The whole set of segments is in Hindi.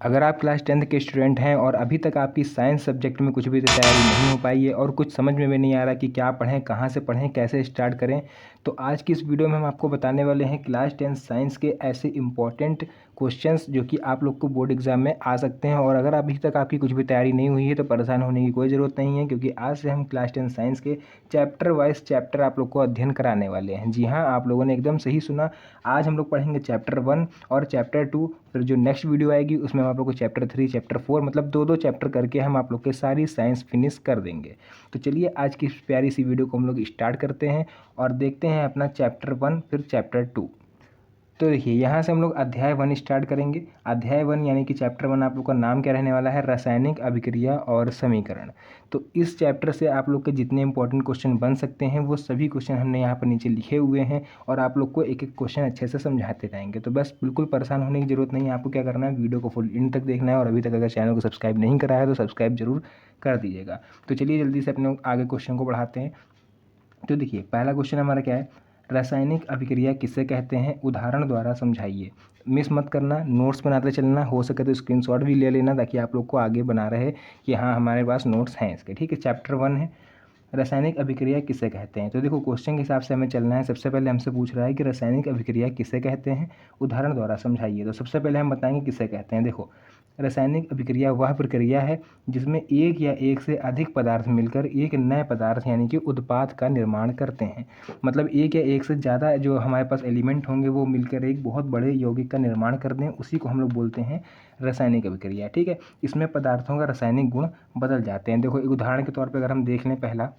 अगर आप क्लास 10th के स्टूडेंट हैं और अभी तक आपकी साइंस सब्जेक्ट में कुछ भी तैयारी नहीं हो पाई है और कुछ समझ में भी नहीं आ रहा कि क्या पढ़ें, कहाँ से पढ़ें, कैसे स्टार्ट करें, तो आज की इस वीडियो में हम आपको बताने वाले हैं क्लास 10 साइंस के ऐसे इंपॉर्टेंट क्वेश्चंस जो कि आप लोग को बोर्ड एग्जाम में आ सकते हैं। और अगर अभी तक आपकी कुछ भी तैयारी नहीं हुई है तो परेशान होने की कोई ज़रूरत नहीं है, क्योंकि आज से हम क्लास 10 साइंस के चैप्टर वाइज चैप्टर आप लोग को अध्ययन कराने वाले हैं। जी हाँ, आप लोगों ने एकदम सही सुना। आज हम लोग पढ़ेंगे चैप्टर 1 और चैप्टर 2। फिर जो नेक्स्ट वीडियो आएगी उसमें हम आप लोग को चैप्टर 3, चैप्टर 4 मतलब दो चैप्टर करके हम आप लोग के सारी साइंस फिनिश कर देंगे। तो चलिए आज की इस प्यारी सी वीडियो को हम लोग स्टार्ट करते हैं और देखते हैं अपना चैप्टर 1 फिर चैप्टर 2। तो देखिए यहाँ से हम लोग अध्याय 1 स्टार्ट करेंगे। अध्याय 1 यानी कि चैप्टर 1 आप लोग का नाम क्या रहने वाला है, रासायनिक अभिक्रिया और समीकरण। तो इस चैप्टर से आप लोग के जितने इंपॉर्टेंट क्वेश्चन बन सकते हैं वो सभी क्वेश्चन हमने यहाँ पर नीचे लिखे हुए हैं और आप लोग को एक एक क्वेश्चन अच्छे से समझाते रहेंगे। तो बस बिल्कुल परेशान होने की जरूरत नहीं है। आपको क्या करना है, वीडियो को फुल एंड तक देखना है और अभी तक अगर चैनल को सब्सक्राइब नहीं करा है तो सब्सक्राइब जरूर कर दीजिएगा। तो चलिए जल्दी से अपने आगे क्वेश्चन को बढ़ाते हैं। तो देखिए पहला क्वेश्चन हमारा क्या है, रासायनिक अभिक्रिया किसे कहते हैं, उदाहरण द्वारा समझाइए। मिस मत करना, नोट्स बनाते चलना, हो सके तो स्क्रीनशॉट भी ले लेना ताकि आप लोग को आगे बना रहे कि हाँ हमारे पास नोट्स हैं इसके। ठीक है, चैप्टर 1 है रासायनिक अभिक्रिया किसे कहते हैं। तो देखो क्वेश्चन के हिसाब से हमें चलना है। सबसे पहले हमसे पूछ रहा है कि रासायनिक अभिक्रिया किसे कहते हैं, उदाहरण द्वारा समझाइए। तो सबसे पहले हम बताएंगे किसे कहते हैं। देखो रासायनिक अभिक्रिया वह प्रक्रिया है जिसमें एक या एक से अधिक पदार्थ मिलकर एक नए पदार्थ यानी कि उत्पाद का निर्माण करते हैं। मतलब एक या एक से ज़्यादा जो हमारे पास एलिमेंट होंगे वो मिलकर एक बहुत बड़े यौगिक का निर्माण करते हैं, उसी को हम लोग बोलते हैं रासायनिक अभिक्रिया। ठीक है, इसमें पदार्थों का रासायनिक गुण बदल जाते हैं। देखो एक उदाहरण के तौर पर अगर हम देख लें पहला,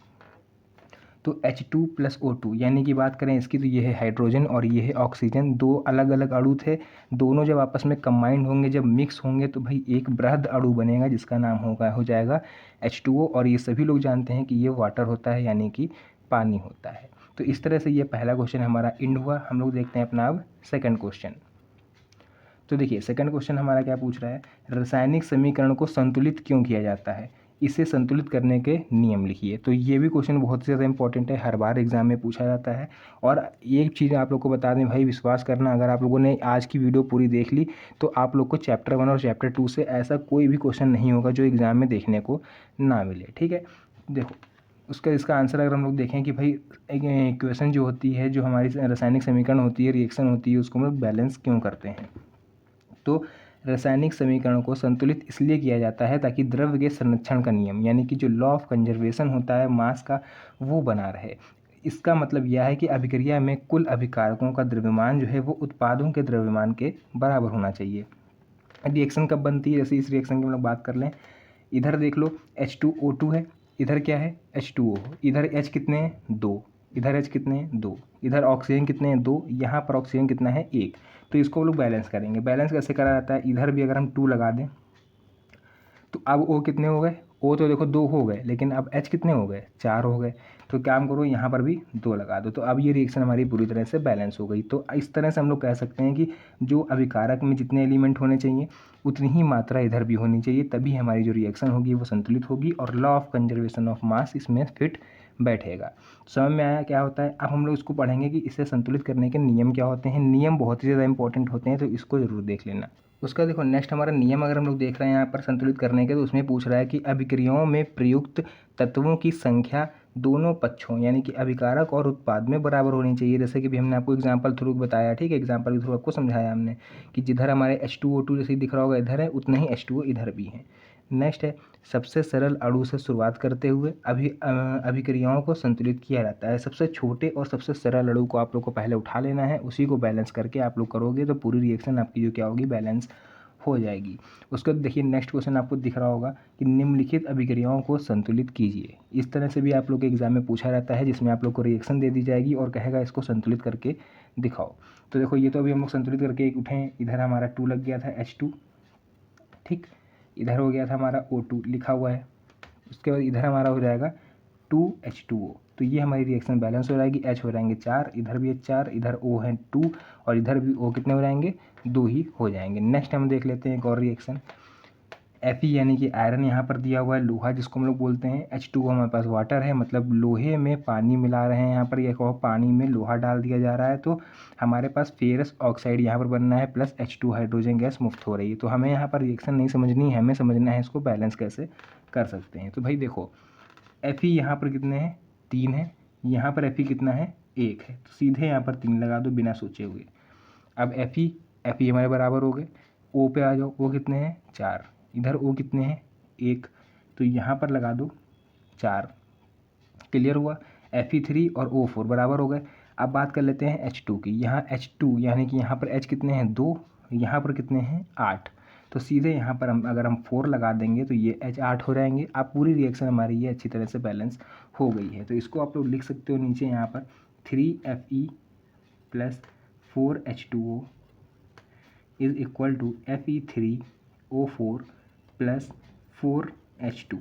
तो H2+O2 यानी कि बात करें इसकी तो ये है हाइड्रोजन और ये है ऑक्सीजन। दो अलग अलग अणु थे, दोनों जब आपस में कंबाइंड होंगे, जब मिक्स होंगे तो भाई एक बृहद अणु बनेगा जिसका नाम हो जाएगा H2O। और ये सभी लोग जानते हैं कि ये वाटर होता है यानी कि पानी होता है। तो इस तरह से ये पहला क्वेश्चन हमारा इंड हुआ। हम लोग देखते हैं अपना अब सेकेंड क्वेश्चन। तो देखिए सेकंड क्वेश्चन हमारा क्या पूछ रहा है, रासायनिक समीकरण को संतुलित क्यों किया जाता है, इसे संतुलित करने के नियम लिखिए। तो ये भी क्वेश्चन बहुत ही ज़्यादा इंपॉर्टेंट है, हर बार एग्जाम में पूछा जाता है। और एक चीज़ आप लोग को बता दें भाई, विश्वास करना, अगर आप लोगों ने आज की वीडियो पूरी देख ली तो आप लोग को चैप्टर 1 और चैप्टर 2 से ऐसा कोई भी क्वेश्चन नहीं होगा जो एग्ज़ाम में देखने को ना मिले। ठीक है, देखो उसका इसका आंसर अगर हम लोग देखें कि भाई एक इक्वेशन जो होती है, जो हमारी रासायनिक समीकरण होती है, रिएक्शन होती है, उसको हम लोग बैलेंस क्यों करते हैं। तो रासायनिक समीकरणों को संतुलित इसलिए किया जाता है ताकि द्रव्य के संरक्षण का नियम यानी कि जो लॉ ऑफ कंजर्वेशन होता है मास का, वो बना रहे। इसका मतलब यह है कि अभिक्रिया में कुल अभिकारकों का द्रव्यमान जो है वो उत्पादों के द्रव्यमान के बराबर होना चाहिए। रिएक्शन कब बनती है, जैसे इस रिएक्शन की हम लोग बात कर लें, इधर देख लो H2O2 है, इधर क्या है H2O, इधर H कितने हैं 2, इधर H कितने हैं 2, इधर ऑक्सीजन कितने हैं 2, यहाँ पर ऑक्सीजन कितना है 1। तो इसको हम लोग बैलेंस करेंगे। बैलेंस कैसे करा जाता है, इधर भी अगर हम 2 लगा दें तो अब O कितने हो गए, O तो देखो 2 हो गए, लेकिन अब H कितने हो गए 4 हो गए। तो काम करो यहाँ पर भी 2 लगा दो, तो अब ये रिएक्शन हमारी पूरी तरह से बैलेंस हो गई। तो इस तरह से हम लोग कह सकते हैं कि जो अभिकारक में जितने एलिमेंट होने चाहिए उतनी ही मात्रा इधर भी होनी चाहिए, तभी हमारी जो रिएक्शन होगी वो संतुलित होगी और law of conservation of mass इसमें फिट बैठेगा। समझ में आया क्या होता है। अब हम लोग इसको पढ़ेंगे कि इसे संतुलित करने के नियम क्या होते हैं। नियम बहुत ही ज़्यादा इंपॉर्टेंट होते हैं, तो इसको ज़रूर देख लेना। उसका देखो नेक्स्ट हमारा नियम अगर हम लोग देख रहे हैं यहाँ पर संतुलित करने के, तो उसमें पूछ रहा है कि अभिक्रियाओं में प्रयुक्त तत्वों की संख्या दोनों पक्षों यानी कि अभिकारक और उत्पाद में बराबर होनी चाहिए। जैसे कि भी हमने आपको एग्जांपल थ्रू बताया, ठीक है, एग्जांपल के थ्रू आपको समझाया हमने कि जिधर हमारे H2O2 जैसे दिख रहा होगा इधर है, उतना ही H2O इधर भी है। नेक्स्ट है सबसे सरल अणु से शुरुआत करते हुए अभिक्रियाओं को संतुलित किया जाता है। सबसे छोटे और सबसे सरल अणु को आप लोग को पहले उठा लेना है, उसी को बैलेंस करके आप लोग करोगे तो पूरी रिएक्शन आपकी जो क्या होगी, बैलेंस हो जाएगी। उसके बाद देखिए नेक्स्ट क्वेश्चन आपको दिख रहा होगा कि निम्नलिखित अभिक्रियाओं को संतुलित कीजिए। इस तरह से भी आप लोग के एग्जाम में पूछा जाता है, जिसमें आप लोग को रिएक्शन दे दी जाएगी और कहेगा इसको संतुलित करके दिखाओ। तो देखो ये तो अभी हम लोग संतुलित करके एक उठे, इधर हमारा 2 लग गया था H2, ठीक, इधर हो गया था हमारा O2 लिखा हुआ है। उसके बाद इधर हमारा हो जाएगा 2H2O। तो ये हमारी रिएक्शन बैलेंस हो जाएगी। H हो जाएंगे 4, इधर भी 4, इधर O है 2 और इधर भी O कितने हो जाएंगे 2 ही हो जाएंगे। नेक्स्ट हम देख लेते हैं एक और रिएक्शन। Fe यानी कि आयरन यहाँ पर दिया हुआ है, लोहा जिसको हम लोग बोलते हैं, H2O हमारे पास वाटर है, मतलब लोहे में पानी मिला रहे हैं यहाँ पर, यह कहो पानी में लोहा डाल दिया जा रहा है, तो हमारे पास फेरस ऑक्साइड यहाँ पर बनना है प्लस H2 हाइड्रोजन गैस मुक्त हो रही है। तो हमें यहाँ पर रिएक्शन नहीं समझनी है, हमें समझना है इसको बैलेंस कैसे कर सकते हैं। तो भाई देखो Fe यहाँ पर कितने हैं, 3 है, यहाँ पर Fe कितना है, 1 है, तो सीधे यहाँ पर 3 लगा दो बिना सोचे हुए। अब Fe हमारे बराबर हो गए, O पे आ जाओ, O कितने हैं, 4, इधर O कितने हैं, 1, तो यहाँ पर लगा दो 4। क्लियर हुआ। Fe3 और O4 बराबर हो गए। अब बात कर लेते हैं H2 की। यहाँ H2 यानी कि यहाँ पर H कितने हैं, 2, यहाँ पर कितने हैं, 8, तो सीधे यहाँ पर हम अगर हम 4 लगा देंगे तो ये H 8 हो जाएंगे। अब पूरी रिएक्शन हमारी ये अच्छी तरह से बैलेंस हो गई है। तो इसको आप लोग लिख सकते हो नीचे यहाँ पर 3Fe plus 4H2O is equal to Fe3O4 plus 4H2।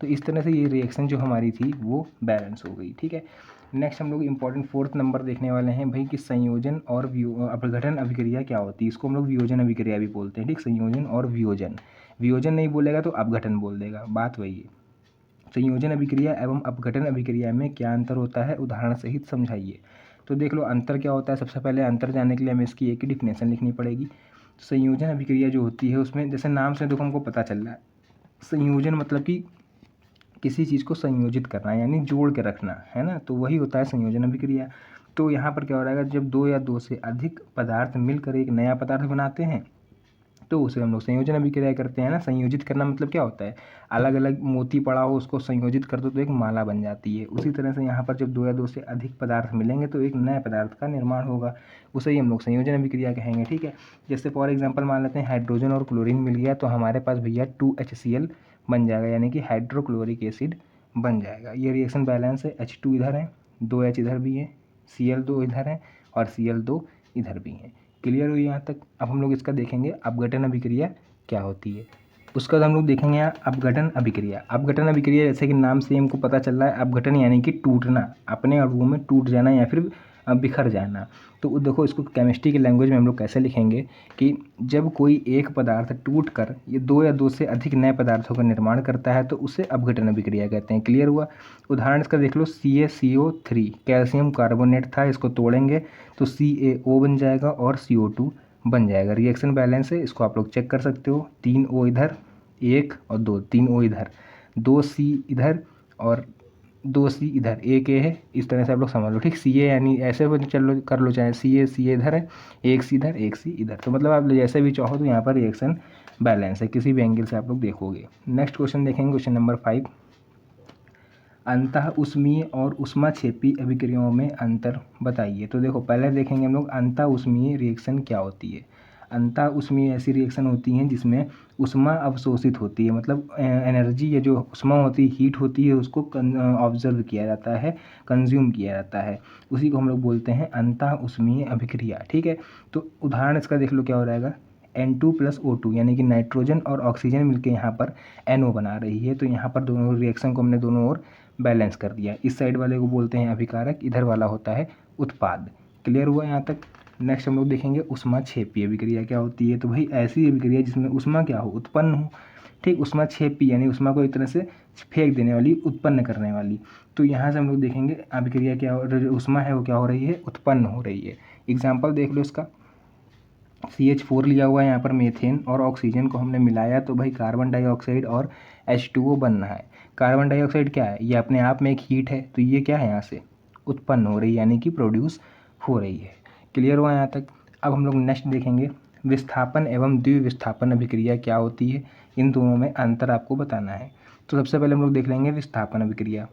तो इस तरह से ये रिएक्शन जो हमारी थी वो बैलेंस हो गई। ठीक है, नेक्स्ट हम लोग इंपॉर्टेंट 4th नंबर देखने वाले हैं भाई कि संयोजन और अपघटन अभिक्रिया क्या होती है। इसको हम लोग वियोजन अभिक्रिया भी बोलते हैं। ठीक, संयोजन और वियोजन, वियोजन नहीं बोलेगा तो अपघटन बोल देगा, बात वही है। संयोजन अभिक्रिया एवं अपघटन अभिक्रिया में क्या अंतर होता है, उदाहरण सहित समझाइए। तो देख लो अंतर क्या होता है। सबसे पहले अंतर जानने के लिए हमें इसकी एक ही डिफिनेशन लिखनी पड़ेगी। संयोजन अभिक्रिया जो होती है उसमें जैसे नाम से देखो हमको पता चल रहा है, संयोजन मतलब कि किसी चीज़ को संयोजित करना यानी जोड़ के रखना, है ना, तो वही होता है संयोजन अभिक्रिया। तो यहाँ पर क्या हो रहा है, जब 2 या 2 से अधिक पदार्थ मिलकर एक नया पदार्थ बनाते हैं तो उसे हम लोग संयोजन अभिक्रिया करते हैं ना। संयोजित करना मतलब क्या होता है, अलग अलग मोती पड़ा हो उसको संयोजित कर दो तो एक माला बन जाती है। उसी तरह से यहाँ पर जब 2 या 2 से अधिक पदार्थ मिलेंगे तो एक नए पदार्थ का निर्माण होगा, उसे ही हम लोग संयोजन अभिक्रिया कहेंगे। ठीक है, जैसे फॉर एग्जाम्पल मान लेते हैं हाइड्रोजन और क्लोरीन मिल गया तो हमारे पास भैया 2HCl बन जाएगा यानी कि हाइड्रोक्लोरिक एसिड बन जाएगा। ये रिएक्शन बैलेंस है, H2 इधर है, 2H इधर भी है, Cl2 इधर है और Cl2 इधर भी है। क्लियर हुई यहाँ तक। अब हम लोग इसका देखेंगे अपघटन अभिक्रिया क्या होती है। उसका हम लोग देखेंगे यहाँ अपघटन अभिक्रिया। अपघटन अभिक्रिया जैसे कि नाम से हमको पता चल रहा है, अपघटन यानी कि टूटना, अपने अणुओं में टूट जाना या फिर बिखर जाना। तो देखो इसको केमिस्ट्री की लैंग्वेज में हम लोग कैसे लिखेंगे कि जब कोई एक पदार्थ टूट कर ये 2 या 2 से अधिक नए पदार्थों का निर्माण करता है तो उसे अपघटन अभिक्रिया कहते हैं। क्लियर हुआ। उदाहरण इसका देख लो, CaCO3 कैल्शियम कार्बोनेट था, इसको तोड़ेंगे तो CaO बन जाएगा और CO2 बन जाएगा। रिएक्शन बैलेंस है, इसको आप लोग चेक कर सकते हो, 3 O इधर 1 और 2, 3 O इधर, 2 C इधर और 2 C इधर, 1 A है। इस तरह से आप लोग समझ लो। ठीक, Ca यानी ऐसे चलो कर लो, चाहे Ca इधर है, 1 C इधर 1 C इधर, तो मतलब आप जैसे भी चाहो तो यहाँ पर रिएक्शन बैलेंस है, किसी भी एंगल से आप लोग देखोगे। नेक्स्ट क्वेश्चन देखेंगे, क्वेश्चन नंबर 5, अंतः उष्मीय और उष्माक्षेपी अभिक्रियाओं में अंतर बताइए। तो देखो पहले देखेंगे हम लोग अंतः उष्मीय रिएक्शन क्या होती है। अंतः उष्मीय ऐसी रिएक्शन होती हैं जिसमें उष्मा अवशोषित होती है, मतलब एनर्जी या जो उष्मा होती है, हीट होती है, उसको ऑब्जर्व किया जाता है, कंज्यूम किया जाता है, उसी को हम लोग बोलते हैं अंतः उष्मीय अभिक्रिया। ठीक है, तो उदाहरण इसका देख लो क्या हो जाएगा, N2 + O2 यानी कि नाइट्रोजन और ऑक्सीजन मिलकर यहाँ पर NO बना रही है। तो यहाँ पर दोनों रिएक्शन को हमने दोनों ओर बैलेंस कर दिया। इस साइड वाले को बोलते हैं अभिकारक, इधर वाला होता है उत्पाद। क्लियर हुआ यहाँ तक। नेक्स्ट हम लोग देखेंगे उष्माक्षेपी अभिक्रिया क्या होती है। तो भाई ऐसी अभिक्रिया जिसमें उष्मा क्या हो, उत्पन्न हो। ठीक, उष्माक्षेपी यानी उष्मा को एक तरह से फेंक देने वाली, उत्पन्न करने वाली। तो यहाँ से हम लोग देखेंगे अभिक्रिया क्या हो, उष्मा है वो क्या हो रही है, उत्पन्न हो रही है। एग्जाम्पल देख लो इसका, CH4 लिया हुआ है यहाँ पर मीथेन और ऑक्सीजन को हमने मिलाया तो भाई कार्बन डाइऑक्साइड और H2O बन रहा है। कार्बन डाइऑक्साइड क्या है, ये अपने आप में एक हीट है, तो ये क्या है यहाँ से उत्पन्न हो रही है यानी कि प्रोड्यूस हो रही है। क्लियर हुआ यहाँ तक। अब हम लोग नेक्स्ट देखेंगे विस्थापन एवं द्विविस्थापन अभिक्रिया क्या होती है, इन दोनों में अंतर आपको बताना है। तो सबसे पहले हम लोग देख लेंगे विस्थापन अभिक्रिया।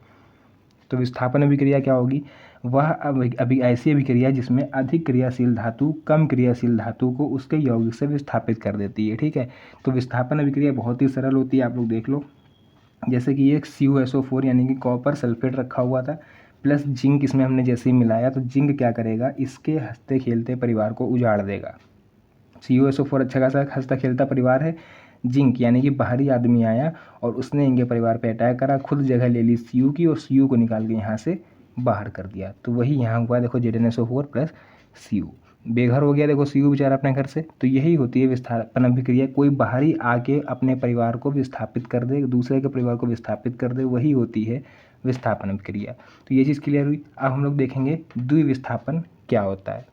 तो विस्थापन अभिक्रिया क्या होगी, वह अभी ऐसी अभिक्रिया जिसमें अधिक क्रियाशील धातु कम क्रियाशील धातु को उसके यौगिक से विस्थापित कर देती है। ठीक है, तो विस्थापन अभिक्रिया बहुत ही सरल होती है, आप लोग देख लो। जैसे कि एक CuSO4 यानी कि कॉपर सल्फेट रखा हुआ था प्लस जिंक इसमें हमने जैसे ही मिलाया तो जिंक क्या करेगा, इसके हंसते खेलते परिवार को उजाड़ देगा। CuSO4 अच्छा खासा हंसता खेलता परिवार है। जिंक यानी कि बाहरी आदमी आया और उसने इनके परिवार पे अटैक करा, खुद जगह ले ली Cu की और Cu को निकाल के यहाँ से बाहर कर दिया। तो वही यहाँ हुआ, देखो ZnSO4 + Cu। बेघर हो गया देखो सी यू बेचारा अपने घर से। तो यही होती है विस्थापन अभिक्रिया, कोई बाहरी आके अपने परिवार को विस्थापित कर दे, दूसरे के परिवार को विस्थापित कर दे, वही होती है विस्थापन अभिक्रिया। तो ये चीज़ क्लियर हुई। अब हम लोग देखेंगे द्विविस्थापन क्या होता है।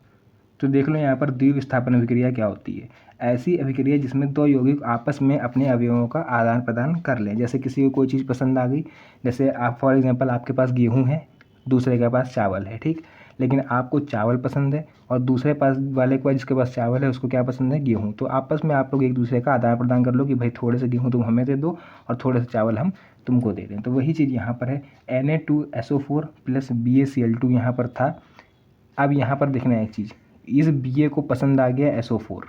तो देख लो यहाँ पर द्विविस्थापन अभिक्रिया क्या होती है। ऐसी अभिक्रिया जिसमें दो यौगिक आपस में अपने अवयवों का आदान प्रदान कर लें। जैसे किसी को कोई चीज़ पसंद आ गई, जैसे आप फॉर एग्जांपल आपके पास गेहूं है, दूसरे के पास चावल है, ठीक। लेकिन आपको चावल पसंद है और दूसरे पास वाले को जिसके पास चावल है उसको क्या पसंद है, गेहूँ। तो आपस में आप लोग एक दूसरे का आदान प्रदान कर लो कि भाई थोड़े से गेहूँ तुम हमें दे दो और थोड़े से चावल हम तुमको दे दें। तो वही चीज़ यहाँ पर है, Na2SO4 प्लस BaCl2 यहाँ पर था। अब यहाँ पर देखना है एक चीज़, इस Ba को पसंद आ गया SO4,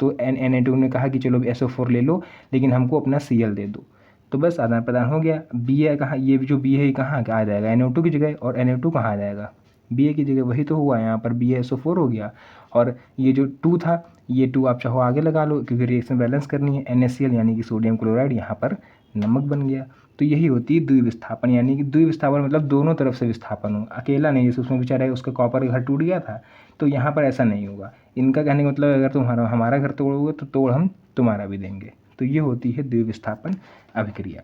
तो Na2 ने कहा कि चलो SO4 ले लो लेकिन हमको अपना Cl दे दो। तो बस आदान प्रदान हो गया। Ba कहाँ, ये जो B है ये कहाँ आ जाएगा, NO2 की जगह, और Na2 कहाँ आ जाएगा, Ba की जगह। वही तो हुआ यहाँ पर, BaSO4 हो गया। और ये जो 2 था, ये 2 आप चाहो आगे लगा लो क्योंकि रिएक्शन बैलेंस करनी है। NaCl यानी कि सोडियम क्लोराइड यहाँ पर नमक बन गया। तो यही होती है द्विविस्थापन, यानी कि द्विविस्थापन मतलब दोनों तरफ से विस्थापन हो, अकेला नहीं। जैसे उसमें बेचारा उसका कॉपर घर टूट गया था, तो यहाँ पर ऐसा नहीं होगा। इनका कहने का मतलब अगर तुम हमारा घर तोड़ोगे तो तोड़ हम तुम्हारा भी देंगे। तो ये होती है द्विविस्थापन अभिक्रिया।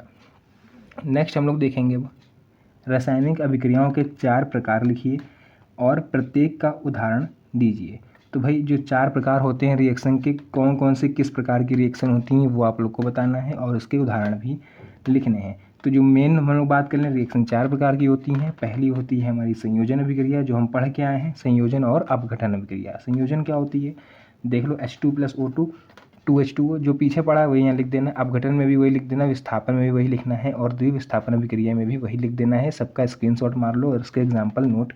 नेक्स्ट हम लोग देखेंगे रासायनिक अभिक्रियाओं के 4 प्रकार लिखिए और प्रत्येक का उदाहरण दीजिए। तो भाई जो 4 प्रकार होते हैं रिएक्शन के, कौन कौन से किस प्रकार की रिएक्शन होती हैं वो आप लोग को बताना है और उसके उदाहरण भी लिखने हैं। तो जो मेन हम लोग बात कर लें, रिएक्शन 4 प्रकार की होती हैं। पहली होती है हमारी संयोजन अभिक्रिया, जो हम पढ़ के आए हैं, संयोजन और अपघटन अभिक्रिया। संयोजन क्या होती है, देख लो H2 + O2 2H2O, जो पीछे पड़ा है वही यहाँ लिख देना। अपघटन में भी वही लिख देना, विस्थापन में भी वही लिखना है और द्विविस्थापन अभिक्रिया में भी वही लिख देना है। सबका स्क्रीनशॉट मार लो और उसके एग्जाम्पल नोट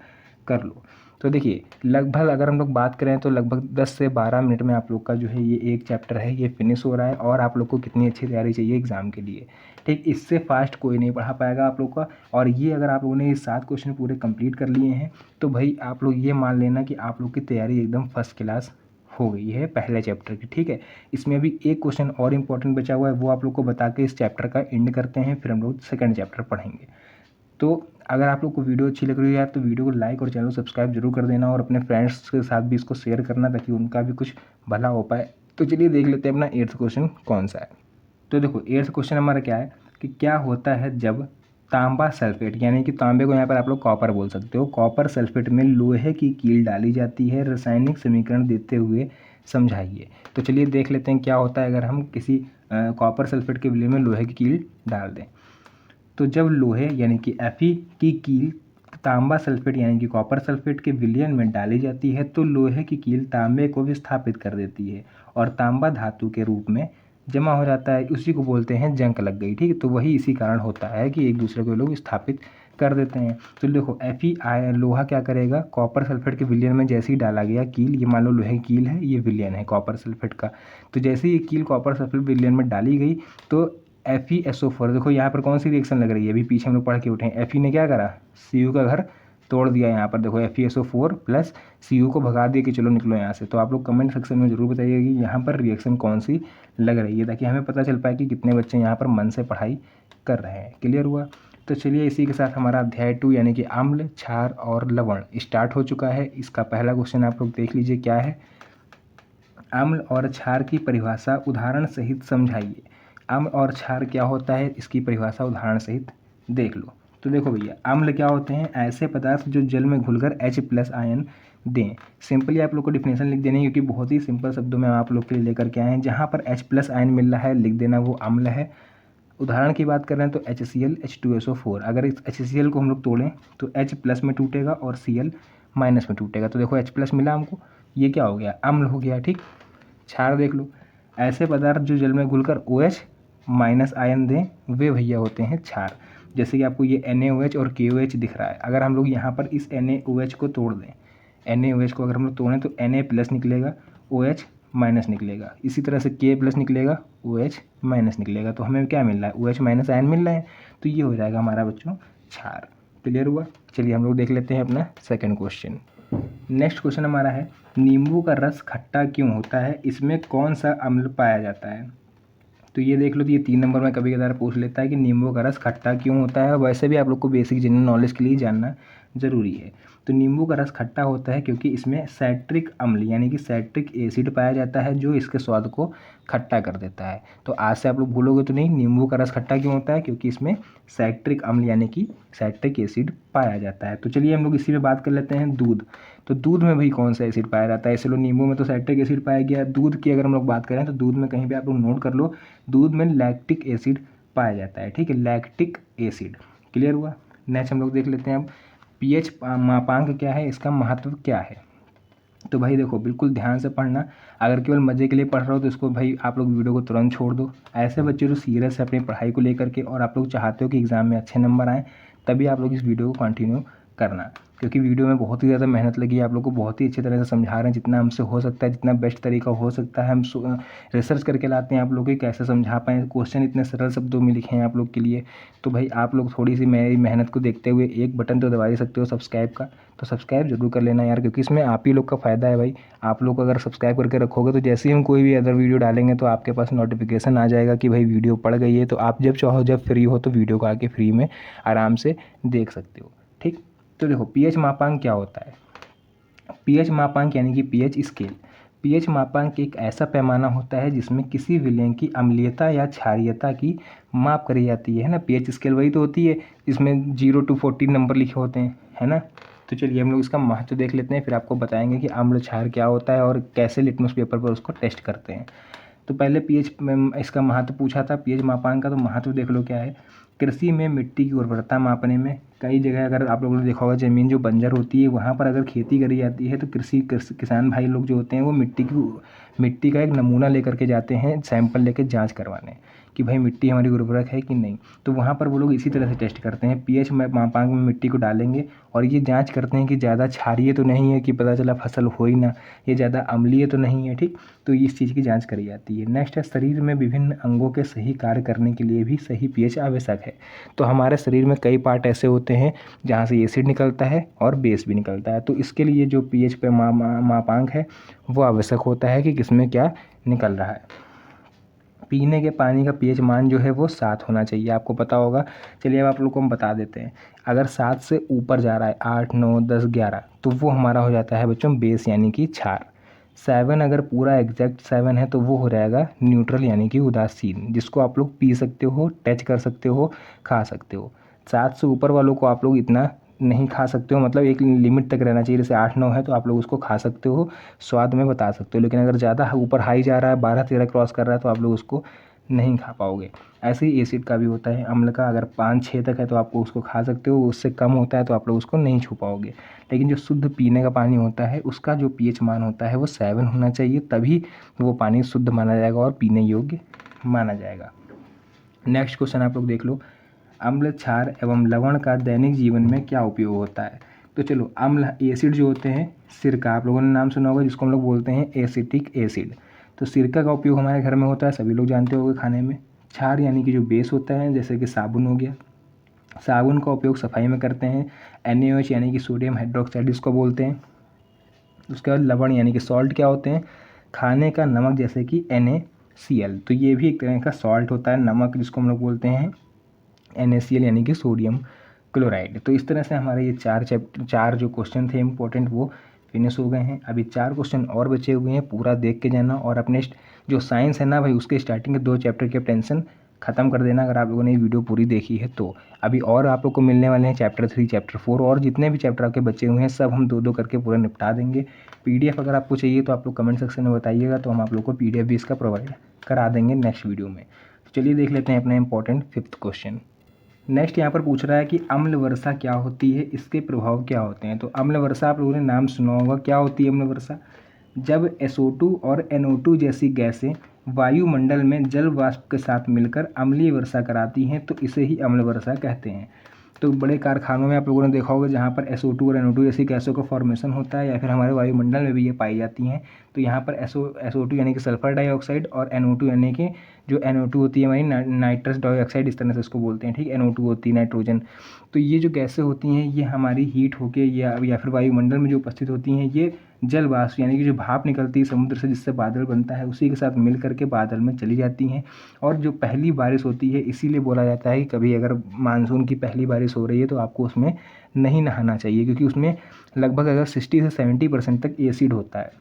कर लो। तो देखिए लगभग अगर हम लोग बात करें तो लगभग 10 से 12 मिनट में आप लोग का जो है ये एक चैप्टर है ये फिनिश हो रहा है। और आप लोग को कितनी अच्छी तैयारी चाहिए एग्ज़ाम के लिए, ठीक। इससे फास्ट कोई नहीं पढ़ा पाएगा आप लोग का। और ये अगर आप लोगों ने ये 7 क्वेश्चन पूरे कंप्लीट कर लिए हैं तो भाई आप लोग ये मान लेना कि आप लोग की तैयारी एकदम फर्स्ट क्लास हो गई है पहले चैप्टर की, ठीक है। इसमें अभी एक क्वेश्चन और इम्पोर्टेंट बचा हुआ है, वो आप लोग को बता के इस चैप्टर का एंड करते हैं, फिर हम लोग सेकंड चैप्टर पढ़ेंगे। तो अगर आप लोग को वीडियो अच्छी लग रही है यार तो वीडियो को लाइक और चैनल को सब्सक्राइब जरूर कर देना और अपने फ्रेंड्स के साथ भी इसको शेयर करना ताकि उनका भी कुछ भला हो पाए। तो चलिए देख लेते हैं अपना 8th क्वेश्चन कौन सा है। तो देखो 8th क्वेश्चन हमारा क्या है कि क्या होता है जब तांबा सल्फेट, यानी कि तांबे को यहाँ पर आप लोग कॉपर बोल सकते हो, कॉपर सल्फेट में लोहे की कील डाली जाती है, रासायनिक समीकरण देते हुए समझाइए। तो चलिए देख लेते हैं क्या होता है अगर हम किसी कॉपर सल्फेट के विलय में लोहे की कील डाल दें। तो जब लोहे यानी कि Fe की कील तांबा सल्फेट यानी कि कॉपर सल्फेट के विलयन में डाली जाती है तो लोहे की कील तांबे को विस्थापित कर देती है और तांबा धातु के रूप में जमा हो जाता है। उसी को बोलते हैं जंक लग गई, ठीक है। तो वही इसी कारण होता है कि एक दूसरे को लोग स्थापित कर देते हैं। तो देखो Fe लोहा क्या करेगा, कॉपर सल्फेट के विलयन में जैसे ही डाला गया कील, ये मान लो लोहे की कील है, ये विलयन है कॉपर सल्फेट का, तो जैसे ही ये कील कॉपर सल्फेट विलयन में डाली गई तो FeSO4, देखो यहाँ पर कौन सी रिएक्शन लग रही है, अभी पीछे हम लोग पढ़ के उठे हैं। Fe ने क्या करा, Cu का घर तोड़ दिया। यहाँ पर देखो FeSO4 प्लस Cu को भगा दिया कि चलो निकलो यहाँ से। तो आप लोग कमेंट सेक्शन में जरूर बताइए कि यहाँ पर रिएक्शन कौन सी लग रही है ताकि हमें पता चल पाए कि कितने बच्चे यहाँ पर मन से पढ़ाई कर रहे हैं। क्लियर हुआ। तो चलिए इसी के साथ हमारा अध्याय 2 यानी कि अम्ल, क्षार और लवण स्टार्ट हो चुका है। इसका पहला क्वेश्चन आप लोग देख लीजिए क्या है, अम्ल और क्षार की परिभाषा उदाहरण सहित समझाइए। अम्ल और क्षार क्या होता है इसकी परिभाषा उदाहरण सहित देख लो। तो देखो भैया अम्ल क्या होते हैं, ऐसे पदार्थ जो जल में घुलकर H+ आयन दें। सिंपली आप लोग को डिफिनेशन लिख देनी है क्योंकि बहुत ही सिंपल शब्दों में आप लोग के लिए लेकर के आए हैं। जहाँ पर H+ आयन मिल रहा है लिख देना वो अम्ल है। उदाहरण की बात कर रहे हैं तो HCl H2SO4, अगर इस HCl को हम लोग तोड़ें तो H+ में टूटेगा और Cl- में टूटेगा। तो देखो H+ मिला हमको, ये क्या हो गया, अम्ल हो गया, ठीक। क्षार देख लो, ऐसे पदार्थ जो जल में घुलकर OH- आयन दें वे भैया होते हैं क्षार। जैसे कि आपको ये NaOH और KOH दिख रहा है, अगर हम लोग यहाँ पर इस NaOH को तोड़ दें, NaOH को अगर हम लोग तोड़ें तो Na+ निकलेगा, OH- निकलेगा, इसी तरह से K+ निकलेगा, OH- निकलेगा। तो हमें क्या मिल रहा है, OH- आयन मिल रहा है। तो ये हो जाएगा हमारा बच्चों क्षार। क्लियर हुआ। चलिए हम लोग देख लेते हैं अपना सेकंड क्वेश्चन। नेक्स्ट क्वेश्चन हमारा है, नींबू का रस खट्टा क्यों होता है, इसमें कौन सा अम्ल पाया जाता है। तो ये देख लो, तो ये 3 नंबर में कभी कदार पूछ लेता है कि नींबू का रस खट्टा क्यों होता है। वैसे भी आप लोग को बेसिक जनरल नॉलेज के लिए जानना ज़रूरी है। तो नींबू का रस खट्टा होता है क्योंकि इसमें साइट्रिक अम्ल यानी कि साइट्रिक एसिड पाया जाता है जो इसके स्वाद को खट्टा कर देता है। तो आज से आप लोग भूलोगे तो नहीं, नींबू का रस खट्टा क्यों होता है, क्योंकि इसमें साइट्रिक अम्ल यानी कि साइट्रिक एसिड पाया जाता है। तो चलिए हम लोग इसी पे बात कर लेते हैं दूध। तो दूध में भाई कौन सा एसिड पाया जाता है, चलो नींबू में तो साइट्रिक एसिड पाया गया, दूध की अगर हम लोग बात करें तो दूध में कहीं पे आप लोग नोट कर लो, दूध में लैक्टिक एसिड पाया जाता है। ठीक है, लैक्टिक एसिड। क्लियर हुआ। नेक्स्ट हम लोग देख लेते हैं अब पीएच मापांक क्या है, इसका महत्व क्या है। तो भाई देखो बिल्कुल ध्यान से पढ़ना, अगर केवल मज़े के लिए पढ़ रहे हो तो इसको भाई आप लोग वीडियो को तुरंत छोड़ दो। ऐसे बच्चे जो सीरियस है अपनी पढ़ाई को लेकर के और आप लोग चाहते हो कि एग्ज़ाम में अच्छे नंबर आएँ, तभी आप लोग इस वीडियो को कंटिन्यू करना, क्योंकि वीडियो में बहुत ही ज़्यादा मेहनत लगी है, आप लोग को बहुत ही अच्छी तरह से समझा रहे हैं, जितना हमसे हो सकता है, जितना बेस्ट तरीका हो सकता है हम रिसर्च करके लाते हैं आप लोग को कैसे समझा पाएँ। क्वेश्चन इतने सरल शब्दों में लिखे हैं आप लोग के लिए। तो भाई आप लोग थोड़ी सी मेरी मेहनत को देखते हुए एक बटन तो दबा ही सकते हो सब्सक्राइब का, तो सब्सक्राइब जरूर कर लेना यार, क्योंकि इसमें आप ही लोग का फ़ायदा है भाई। आप लोग अगर सब्सक्राइब करके रखोगे तो जैसे ही हम कोई भी अदर वीडियो डालेंगे तो आपके पास नोटिफिकेशन आ जाएगा कि भाई वीडियो पड़ गई है, तो आप जब चाहो जब फ्री हो तो वीडियो को आके फ्री में आराम से देख सकते हो। ठीक, तो देखो पीएच मापांक क्या होता है। पीएच मापांक यानी कि पीएच स्केल। पीएच मापांक एक ऐसा पैमाना होता है जिसमें किसी विलयन की अम्लीयता या क्षारीयता की माप करी जाती है ना। पीएच स्केल वही तो होती है जिसमें 0 to 14 नंबर लिखे होते हैं, है ना। तो चलिए हम लोग इसका महत्व देख लेते हैं, फिर आपको बताएंगे कि अम्ल क्षार क्या होता है और कैसे लिटमस पेपर पर उसको टेस्ट करते हैं। तो पहले पीएच में इसका महत्व पूछा था, पीएच मापांक का, तो महत्व देख लो क्या है। कृषि में मिट्टी की उर्वरता मापने में कई जगह अगर आप लोगों ने देखा होगा ज़मीन जो बंजर होती है वहाँ पर अगर खेती करी जाती है तो किसान भाई लोग जो होते हैं वो मिट्टी का एक नमूना लेकर के जाते हैं, सैंपल लेकर जांच करवाने कि भाई मिट्टी हमारी उर्वरक है कि नहीं। तो वहाँ पर वो लोग इसी तरह से टेस्ट करते हैं, पीएच मापांक में मिट्टी को डालेंगे और ये जांच करते हैं कि ज़्यादा क्षारीय तो नहीं है कि पता चला फसल हो ही ना, ये ज़्यादा अम्लीय तो नहीं है। ठीक, तो इस चीज़ की जांच करी जाती है। नेक्स्ट है शरीर में विभिन्न अंगों के सही कार्य करने के लिए भी सही पीएच आवश्यक है। तो हमारे शरीर में कई पार्ट ऐसे होते हैं जहाँ से एसिड निकलता है और बेस भी निकलता है, तो इसके लिए जो पीएच पे मापांक है वो आवश्यक होता है कि किसमें क्या निकल रहा है। पीने के पानी का पीएच मान जो है वो 7 होना चाहिए, आपको पता होगा। चलिए अब आप लोग को हम बता देते हैं, अगर 7 से ऊपर जा रहा है 8, 9, 10, 11 तो वो हमारा हो जाता है बच्चों बेस यानी कि क्षार। 7 अगर पूरा एग्जैक्ट 7 है तो वो हो जाएगा न्यूट्रल यानी कि उदासीन, जिसको आप लोग पी सकते हो, टच कर सकते हो, खा सकते हो। 7 से ऊपर वालों को आप लोग इतना नहीं खा सकते हो, मतलब एक लिमिट तक रहना चाहिए, जैसे 8, 9 है तो आप लोग उसको खा सकते हो, स्वाद में बता सकते हो। लेकिन अगर ज़्यादा ऊपर हाई जा रहा है, 12, 13 क्रॉस कर रहा है तो आप लोग उसको नहीं खा पाओगे। ऐसे ही एसिड का भी होता है, अम्ल का अगर 5, 6 तक है तो आपको उसको खा सकते हो, उससे कम होता है तो आप लोग उसको नहीं छू पाओगे। लेकिन जो शुद्ध पीने का पानी होता है उसका जो पीएच मान होता है वो 7 होना चाहिए, तभी वो पानी शुद्ध माना जाएगा और पीने योग्य माना जाएगा। नेक्स्ट क्वेश्चन आप लोग देख लो, अम्ल क्षार एवं लवण का दैनिक जीवन में क्या उपयोग होता है। तो चलो अम्ल एसिड जो होते हैं, सिरका आप लोगों ने नाम सुना होगा जिसको हम लोग बोलते हैं एसिटिक एसिड। तो सिरका का उपयोग हमारे घर में होता है, सभी लोग जानते होंगे खाने में। क्षार यानी कि जो बेस होता है, जैसे कि साबुन हो गया, साबुन का उपयोग सफाई में करते हैं। NaOH यानी कि सोडियम हाइड्रोक्साइड इसको बोलते हैं। उसके बाद लवण यानी कि सॉल्ट क्या होते हैं, खाने का नमक जैसे कि NaCl, तो ये भी एक तरह का सॉल्ट होता है, नमक जिसको हम लोग बोलते हैं NaCl यानी कि सोडियम क्लोराइड। तो इस तरह से हमारे ये 4 जो क्वेश्चन थे इंपॉर्टेंट वो फिनिश हो गए हैं। अभी 4 क्वेश्चन और बचे हुए हैं, पूरा देख के जाना और अपने जो साइंस है ना भाई उसके स्टार्टिंग के 2 चैप्टर की टेंशन ख़त्म कर देना अगर आप लोगों ने ये वीडियो पूरी देखी है तो। अभी और आप लोग को मिलने वाले हैं चैप्टर 3, चैप्टर 4 और जितने भी चैप्टर आपके बचे हुए हैं सब हम 2-2 करके पूरा निपटा देंगे। PDF अगर आपको चाहिए तो आप लोग कमेंट सेक्शन में बताइएगा, तो हम आप लोग को PDF भी इसका प्रोवाइड करा देंगे नेक्स्ट वीडियो में। तो चलिए देख लेते हैं अपना इंपॉर्टेंट 5th क्वेश्चन। नेक्स्ट यहाँ पर पूछ रहा है कि अम्ल वर्षा क्या होती है, इसके प्रभाव क्या होते हैं। तो अम्ल वर्षा आप लोगों ने नाम सुना होगा, क्या होती है अम्ल वर्षा। जब SO2 और NO2 जैसी गैसें वायुमंडल में जल वाष्प के साथ मिलकर अम्लीय वर्षा कराती हैं तो इसे ही अम्ल वर्षा कहते हैं। तो बड़े कारखानों में आप लोगों ने देखा होगा जहाँ पर SO2 और NO2 जैसी गैसों का फॉर्मेशन होता है, या फिर हमारे वायुमंडल में भी ये पाई जाती हैं। तो यहाँ पर SO2 यानी कि सल्फर डाइऑक्साइड और NO2 यानी कि जो NO2 होती है हमारी नाइट्रस डाइऑक्साइड, इस तरह से इसको बोलते हैं। ठीक, NO2 होती है नाइट्रोजन। तो ये जो गैसें होती हैं ये हमारी हीट होके या फिर वायुमंडल में जो उपस्थित होती हैं ये जल वाष्प यानी कि जो भाप निकलती है समुद्र से जिससे बादल बनता है, उसी के साथ मिल करके बादल में चली जाती हैं। और जो पहली बारिश होती है, इसीलिए बोला जाता है कि कभी अगर मानसून की पहली बारिश हो रही है तो आपको उसमें नहीं नहाना चाहिए, क्योंकि उसमें लगभग अगर 60 से 70% तक एसिड होता है,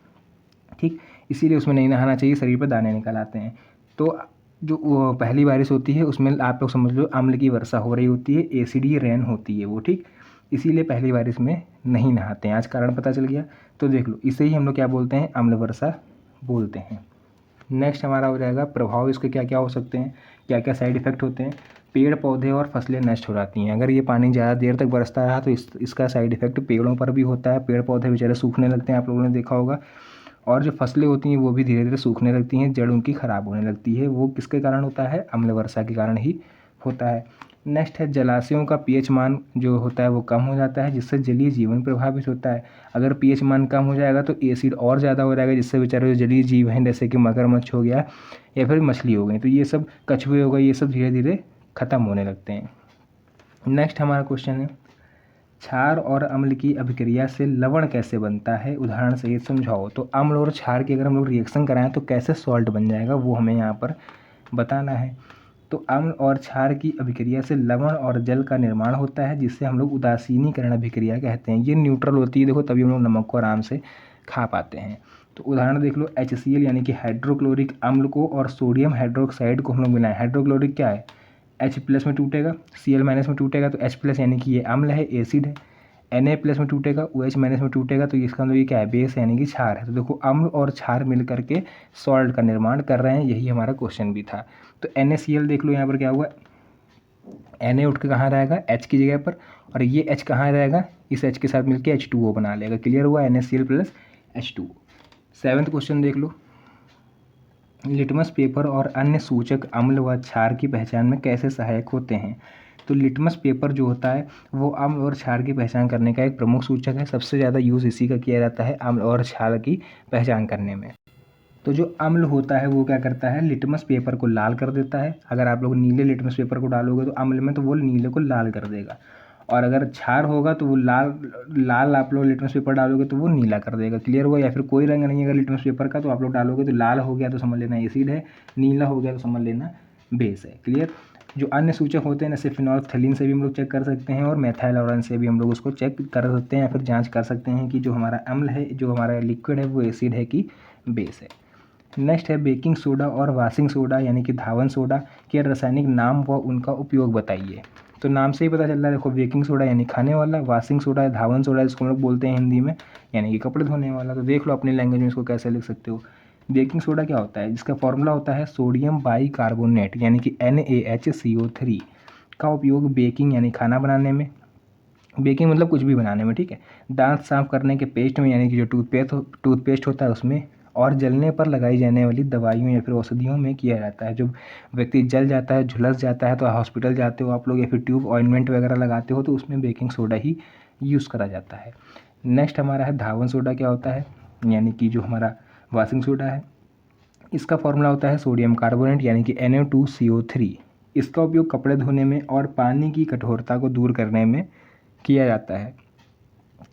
ठीक। इसीलिए उसमें नहीं नहाना चाहिए, शरीर पर दाने निकल आते हैं। तो जो पहली बारिश होती है उसमें आप लोग समझ लो अम्ल की वर्षा हो रही होती है, एसिडी रेन होती है वो, ठीक। इसीलिए पहली बारिश में नहीं नहाते हैं। आज कारण पता चल गया। तो देख लो, इसे ही हम लोग क्या बोलते हैं, अम्ल वर्षा बोलते हैं। नेक्स्ट हमारा हो जाएगा प्रभाव, इसके क्या क्या हो सकते हैं, क्या क्या साइड इफ़ेक्ट होते हैं। पेड़ पौधे और फसलें नष्ट हो जाती हैं। अगर ये पानी ज़्यादा देर तक बरसता रहा तो इसका साइड इफ़ेक्ट पेड़ों पर भी होता है। पेड़ पौधे बेचारे सूखने लगते हैं, आप लोगों ने देखा होगा। और जो फसलें होती हैं वो भी धीरे धीरे सूखने लगती हैं, जड़ उनकी ख़राब होने लगती है। वो किसके कारण होता है, अम्ल वर्षा के कारण ही होता है। नेक्स्ट है जलाशयों का पीएच मान जो होता है वो कम हो जाता है, जिससे जलीय जीवन प्रभावित होता है। अगर पीएच मान कम हो जाएगा तो एसिड और ज़्यादा हो जाएगा, जिससे बेचारे जो जलीय जीव हैं जैसे कि मगरमच्छ हो गया या फिर मछली हो गई, तो ये सब कछुए हो गए, ये सब धीरे धीरे ख़त्म होने लगते हैं। नेक्स्ट हमारा क्वेश्चन है, क्षार और अम्ल की अभिक्रिया से लवण कैसे बनता है, उदाहरण सहित समझाओ। तो अम्ल और क्षार की अगर हम लोग रिएक्शन कराएं तो कैसे सॉल्ट बन जाएगा वो हमें यहाँ पर बताना है। तो अम्ल और क्षार की अभिक्रिया से लवण और जल का निर्माण होता है, जिससे हम लोग उदासीनीकरण अभिक्रिया कहते हैं। ये न्यूट्रल होती है, देखो तभी हम लोग नमक को आराम से खा पाते हैं। तो उदाहरण देख लो, HCl यानी कि हाइड्रोक्लोरिक अम्ल को और सोडियम हाइड्रोक्साइड को हम लोग मिलाएं। हाइड्रोक्लोरिक क्या है, H+ में टूटेगा, Cl- में टूटेगा, तो H+ यानी कि ये अम्ल है, एसिड है। Na+ में टूटेगा, OH- में टूटेगा, तो इसका मतलब ये क्या है, बेस यानी कि क्षार है। तो देखो अम्ल और क्षार मिल करके सॉल्ट का निर्माण कर रहे हैं, यही हमारा क्वेश्चन भी था। तो NaCl देख लो यहाँ पर क्या हुआ, Na उठ के कहाँ रहेगा, H की जगह पर, और ये H कहाँ रहेगा, इस H के साथ मिलकर H2O बना लेगा। क्लियर हुआ, NaCl + H2O। 7th क्वेश्चन देख लो, लिटमस पेपर और अन्य सूचक अम्ल व क्षार की पहचान में कैसे सहायक होते हैं। तो लिटमस पेपर जो होता है वो अम्ल और क्षार की पहचान करने का एक प्रमुख सूचक है। सबसे ज़्यादा यूज़ इसी का किया जाता है अम्ल और क्षार की पहचान करने में। तो जो अम्ल होता है वो क्या करता है, लिटमस पेपर को लाल कर देता है। अगर आप लोग नीले लिटमस पेपर को डालोगे तो अम्ल में, तो वो नीले को लाल कर देगा। और अगर क्षार होगा तो वो लाल आप लोग लिटमस पेपर डालोगे तो वो नीला कर देगा। क्लियर हुआ। या फिर कोई रंग नहीं है अगर लिटमस पेपर का, तो आप लोग डालोगे तो लाल हो गया तो समझ लेना एसिड है, नीला हो गया तो समझ लेना बेस है। क्लियर। जो अन्य सूचक होते हैं जैसे फिनोल्फ्थलीन से भी हम लोग चेक कर सकते हैं, और मेथाइल ऑरेंज से भी हम लोग उसको चेक कर सकते हैं या फिर जांच कर सकते हैं कि जो हमारा अम्ल है, जो हमारा लिक्विड है, वो एसिड है कि बेस है। नेक्स्ट है बेकिंग सोडा और वाशिंग सोडा यानी कि धावन सोडा के रासायनिक नाम व उनका उपयोग बताइए। तो नाम से ही पता चल रहा है, देखो बेकिंग सोडा यानी खाने वाला, वाशिंग सोडा है, धावन सोडा जिसको हम लोग बोलते हैं हिंदी में, यानी कि कपड़े धोने वाला। तो देख लो अपनी लैंग्वेज में इसको कैसे लिख सकते हो। बेकिंग सोडा क्या होता है, जिसका फॉर्मूला होता है सोडियम बाइकार्बोनेट यानी कि NaHCO3 का उपयोग बेकिंग यानी खाना बनाने में, बेकिंग मतलब कुछ भी बनाने में, ठीक है, दांत साफ करने के पेस्ट में यानी कि जो टूथपेस्ट होता है उसमें, और जलने पर लगाई जाने वाली दवाइयों या फिर औषधियों में किया जाता है। जो व्यक्ति जल जाता है, झुलस जाता है, तो हॉस्पिटल जाते हो आप लोग या फिर ट्यूब ऑइंटमेंट वगैरह लगाते हो तो उसमें बेकिंग सोडा ही यूज़ करा जाता है। नेक्स्ट हमारा है धावन सोडा। क्या होता है, यानी कि जो हमारा वाशिंग सोडा है, इसका फॉर्मूला होता है सोडियम कार्बोनेट यानी कि Na2CO3। इसका उपयोग कपड़े धोने में और पानी की कठोरता को दूर करने में किया जाता है।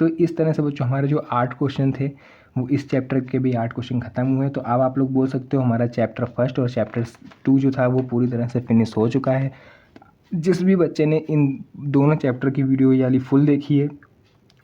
तो इस तरह से बच्चों हमारे जो 8 क्वेश्चन थे वो इस चैप्टर के भी 8 क्वेश्चन खत्म हुए। तो अब आप लोग बोल सकते हो हमारा चैप्टर 1 और चैप्टर 2 जो था वो पूरी तरह से फिनिश हो चुका है। जिस भी बच्चे ने इन दोनों चैप्टर की वीडियो यानी फुल देखी है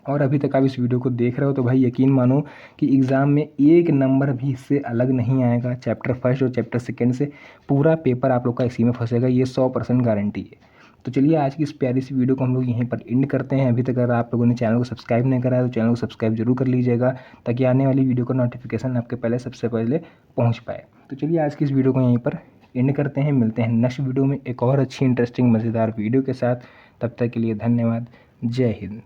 और अभी तक आप इस वीडियो को देख रहे हो, तो भाई यकीन मानो कि एग्ज़ाम में एक नंबर भी इससे अलग नहीं आएगा। चैप्टर 1 और चैप्टर 2 से पूरा पेपर आप लोग का इसी में फंसेगा, ये 100% गारंटी है। तो चलिए आज की इस प्यारी सी वीडियो को हम लोग यहीं पर एंड करते हैं। अभी तक अगर आप लोगों ने चैनल को सब्सक्राइब नहीं करा है तो चैनल को सब्सक्राइब जरूर कर लीजिएगा, ताकि आने वाली वीडियो का नोटिफिकेशन आपके पहले सबसे पहले पहुँच पाए। तो चलिए आज की इस वीडियो को यहीं पर एंड करते हैं। मिलते हैं नेक्स्ट वीडियो में एक और अच्छी इंटरेस्टिंग मज़ेदार वीडियो के साथ। तब तक के लिए धन्यवाद। जय हिंद।